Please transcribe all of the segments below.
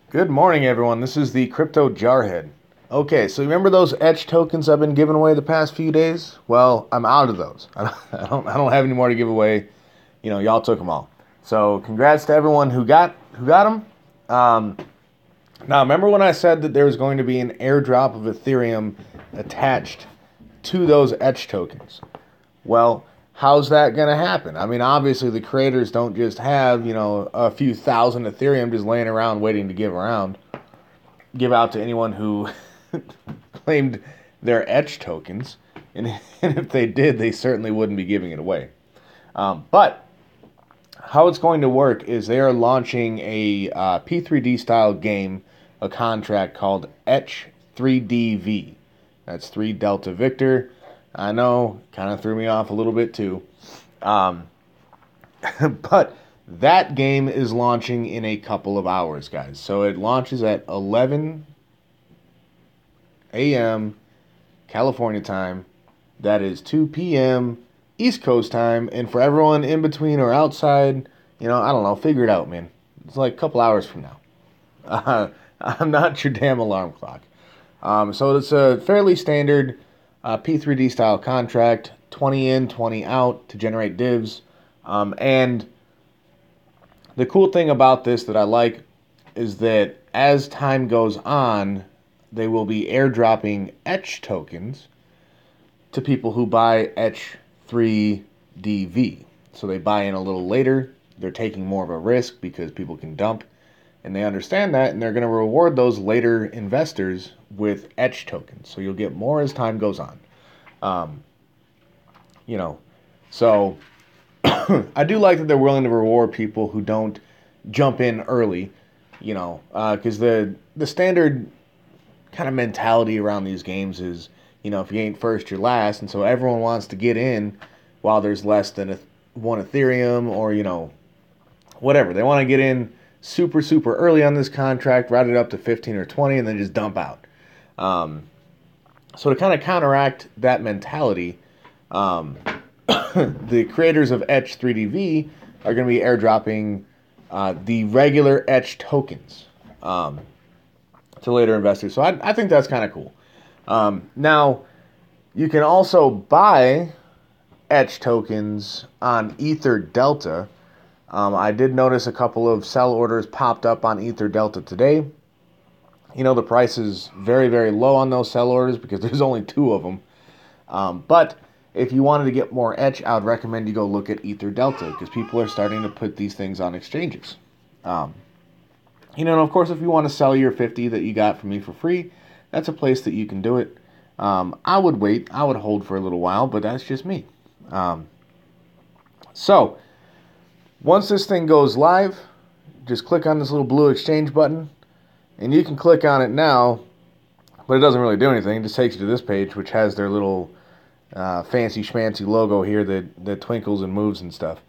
Good morning, everyone. This is the Cryptojarhead. Okay, so remember those ETCH tokens I've been giving away the past few days? Well, I'm out of those. I don't have any more to give away. You know, y'all took them all. So, congrats to everyone who got them. Now, remember when I said that there was going to be an airdrop of Ethereum attached to those ETCH tokens? Well, how's that going to happen? I mean, obviously the creators don't just have, a few thousand Ethereum just laying around waiting to give out to anyone who claimed their ETCH tokens. And if they did, they certainly wouldn't be giving it away. But how it's going to work is they are launching a P3D style game, a contract called ETCH3DV. That's 3 Delta Victor. I know, kind of threw me off a little bit too. But that game is launching in a couple of hours, guys. So it launches at 11 a.m. California time. That is 2 p.m. East Coast time. And for everyone in between or outside, I don't know, figure it out, man. It's like a couple hours from now. I'm not your damn alarm clock. So it's a fairly standard P3D style contract, 20 in, 20 out to generate divs. And the cool thing about this that I like is that as time goes on, they will be airdropping ETCH tokens to people who buy ETCH3DV. So they buy in a little later. They're taking more of a risk because people can dump. And they understand that, and they're going to reward those later investors with ETCH tokens. So you'll get more as time goes on. So I do like that they're willing to reward people who don't jump in early, because the standard kind of mentality around these games is, if you ain't first, you're last. And so everyone wants to get in while there's less than one Ethereum or, whatever. They want to get in super, super early on this contract, ride it up to 15 or 20, and then just dump out. So to kind of counteract that mentality, the creators of ETCH3DV are going to be airdropping the regular ETCH tokens to later investors. So I think that's kind of cool. Now, you can also buy ETCH tokens on Etherdelta. I did notice a couple of sell orders popped up on Etherdelta today. The price is very, very low on those sell orders because there's only 2 of them. But if you wanted to get more ETCH, I would recommend you go look at Etherdelta because people are starting to put these things on exchanges. And of course, if you want to sell your 50 that you got from me for free, that's a place that you can do it. I would wait. I would hold for a little while, but that's just me. So, once this thing goes live, just click on this little blue exchange button, and you can click on it now, but it doesn't really do anything. It just takes you to this page, which has their little fancy schmancy logo here that twinkles and moves and stuff.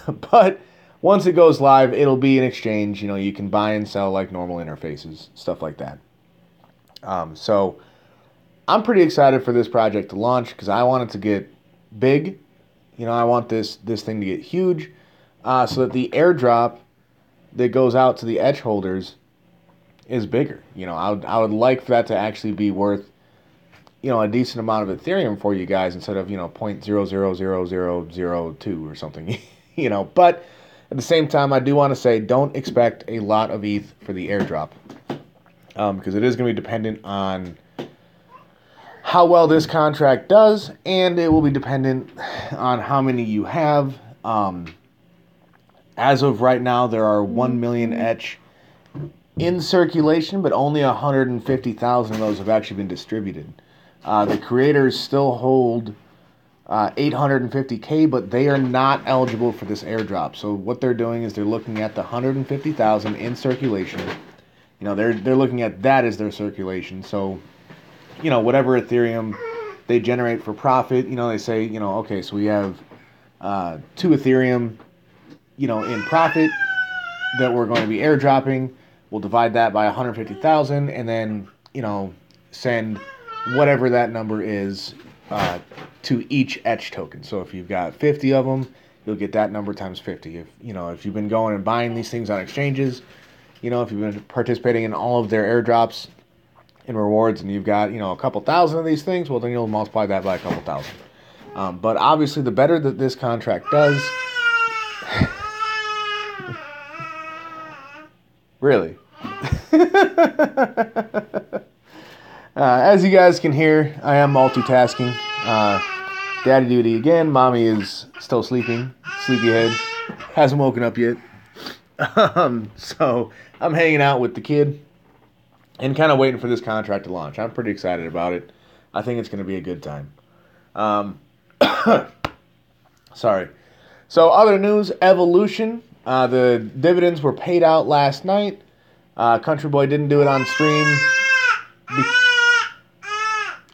But once it goes live, it'll be an exchange. You can buy and sell like normal interfaces, stuff like that. So I'm pretty excited for this project to launch because I want it to get big. I want this thing to get huge so that the airdrop that goes out to the ETCH holders is bigger. I would like for that to actually be worth, a decent amount of Ethereum for you guys instead of, 0.000002 or something, But at the same time, I do want to say don't expect a lot of ETH for the airdrop because it is going to be dependent on how well this contract does, and it will be dependent on how many you have. As of right now, there are 1 million ETCH in circulation, but only 150,000 of those have actually been distributed. The creators still hold 850K, but they are not eligible for this airdrop. So what they're doing is they're looking at the 150,000 in circulation. They're looking at that as their circulation. So, whatever Ethereum they generate for profit, they say, okay, so we have 2 Ethereum, in profit that we're going to be airdropping. We'll divide that by 150,000 and then, send whatever that number is to each ETCH token. So if you've got 50 of them, you'll get that number times 50. If you've been going and buying these things on exchanges, You know, if you've been participating in all of their airdrops and rewards, and you've got, you know, a couple thousand of these things, well, then you'll multiply that by a couple thousand. But obviously, the better that this contract does, really. As you guys can hear, I am multitasking. Daddy duty again. Mommy is still sleeping. Sleepyhead. Hasn't woken up yet. So I'm hanging out with the kid and kind of waiting for this contract to launch. I'm pretty excited about it. I think it's going to be a good time. Sorry. So other news, Evolution. The dividends were paid out last night. Country Boy didn't do it on stream.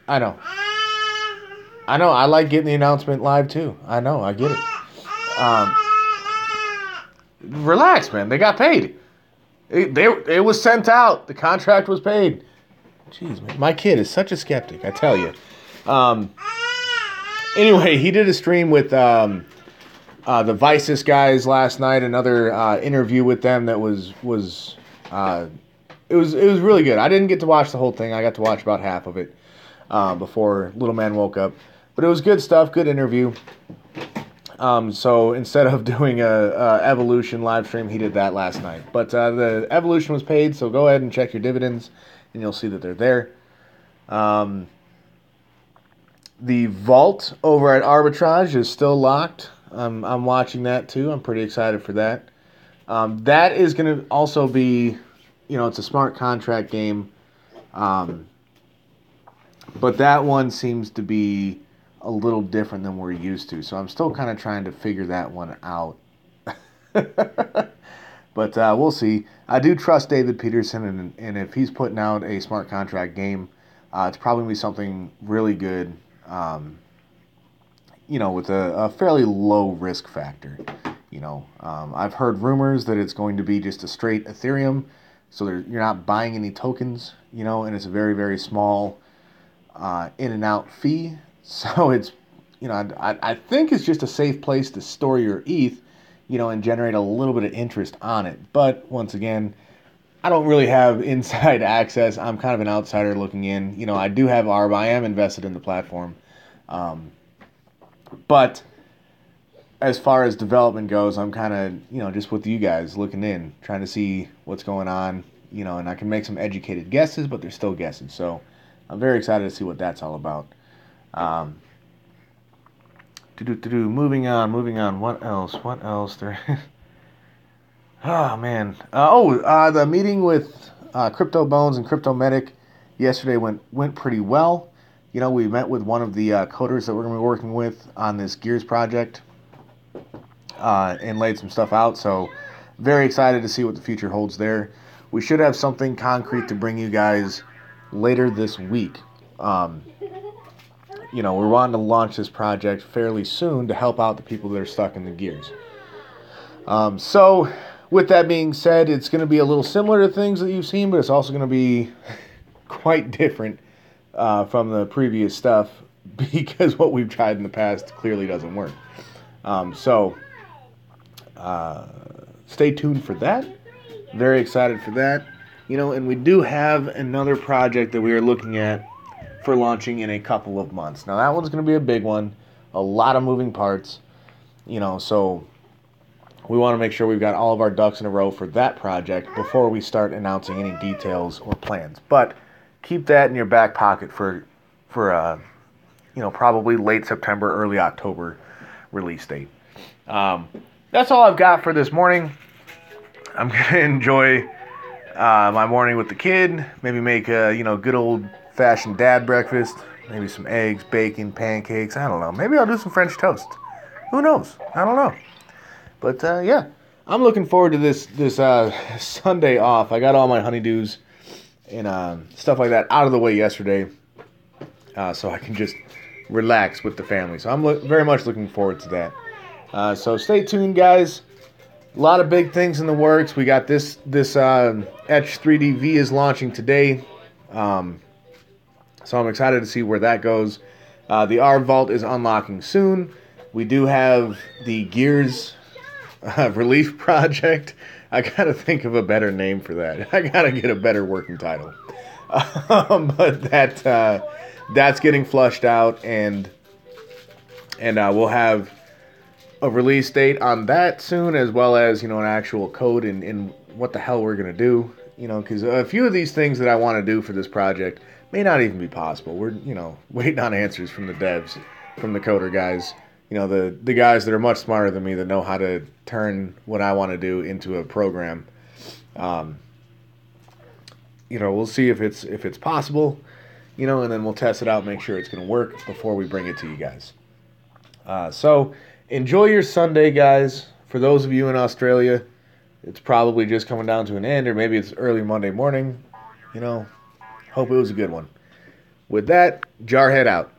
I know. I like getting the announcement live too. I know. I get it. Relax, man. They got paid. It was sent out. The contract was paid. Jeez, man. My kid is such a skeptic, I tell you. Anyway, he did a stream with the Vices guys last night. Another interview with them that was it was really good. I didn't get to watch the whole thing. I got to watch about half of it before little man woke up. But it was good stuff. Good interview. So instead of doing a Evolution live stream, he did that last night. But the Evolution was paid, so go ahead and check your dividends, and you'll see that they're there. The vault over at Arbitrage is still locked. I'm watching that too. I'm pretty excited for that. That is going to also be, you know, it's a smart contract game. But that one seems to be a little different than we're used to. So I'm still kind of trying to figure that one out. But we'll see. I do trust David Peterson, and if he's putting out a smart contract game, it's probably going to be something really good, you know, with a fairly low risk factor. You know, I've heard rumors that it's going to be just a straight Ethereum, so you're not buying any tokens, you know, and it's a very, very small in and out fee. So it's, you know, I think it's just a safe place to store your ETH, you know, and generate a little bit of interest on it. But once again, I don't really have inside access. I'm kind of an outsider looking in. You know, I do have ARB. I am invested in the platform. But as far as development goes, I'm kind of, you know, just with you guys looking in, trying to see what's going on, you know, and I can make some educated guesses, but they're still guesses. So I'm very excited to see what that's all about. Moving on. What else there? Oh, man. The meeting with Crypto Bones and Crypto Medic yesterday went pretty well. You know, we met with one of the coders that we're going to be working with on this Gears project and laid some stuff out. So very excited to see what the future holds there. We should have something concrete to bring you guys later this week. You know, we're wanting to launch this project fairly soon to help out the people that are stuck in the Gears. So with that being said, it's going to be a little similar to things that you've seen, but it's also going to be quite different from the previous stuff, because what we've tried in the past clearly doesn't work. So stay tuned for that. Very excited for that. You know, and we do have another project that we are looking at for launching in a couple of months. Now, that one's going to be a big one. A lot of moving parts. You know, so we want to make sure we've got all of our ducks in a row for that project before we start announcing any details or plans. But keep that in your back pocket for you know, probably late September, early October release date. That's all I've got for this morning. I'm going to enjoy my morning with the kid. Maybe make a, you know, good old-fashioned dad breakfast. Maybe some eggs, bacon, pancakes. I don't know. Maybe I'll do some French toast. Who knows? I don't know. But, yeah. I'm looking forward to this Sunday off. I got all my honeydews and stuff like that out of the way yesterday, so I can just relax with the family. So I'm very much looking forward to that. So stay tuned, guys. A lot of big things in the works. We got this ETCH3DV is launching today, so I'm excited to see where that goes. The R Vault is unlocking soon. We do have the Gears relief project I gotta think of a better name for that. I gotta get a better working title. But that's getting flushed out, and we'll have a release date on that soon, as well as, an actual code and what the hell we're gonna do. Because a few of these things that I want to do for this project may not even be possible. We're waiting on answers from the devs, from the coder guys. The guys that are much smarter than me, that know how to turn what I want to do into a program. We'll see if it's possible, and then we'll test it out, make sure it's going to work before we bring it to you guys. So enjoy your Sunday, guys. For those of you in Australia, it's probably just coming down to an end, or maybe it's early Monday morning. Hope it was a good one. With that, Jarhead out.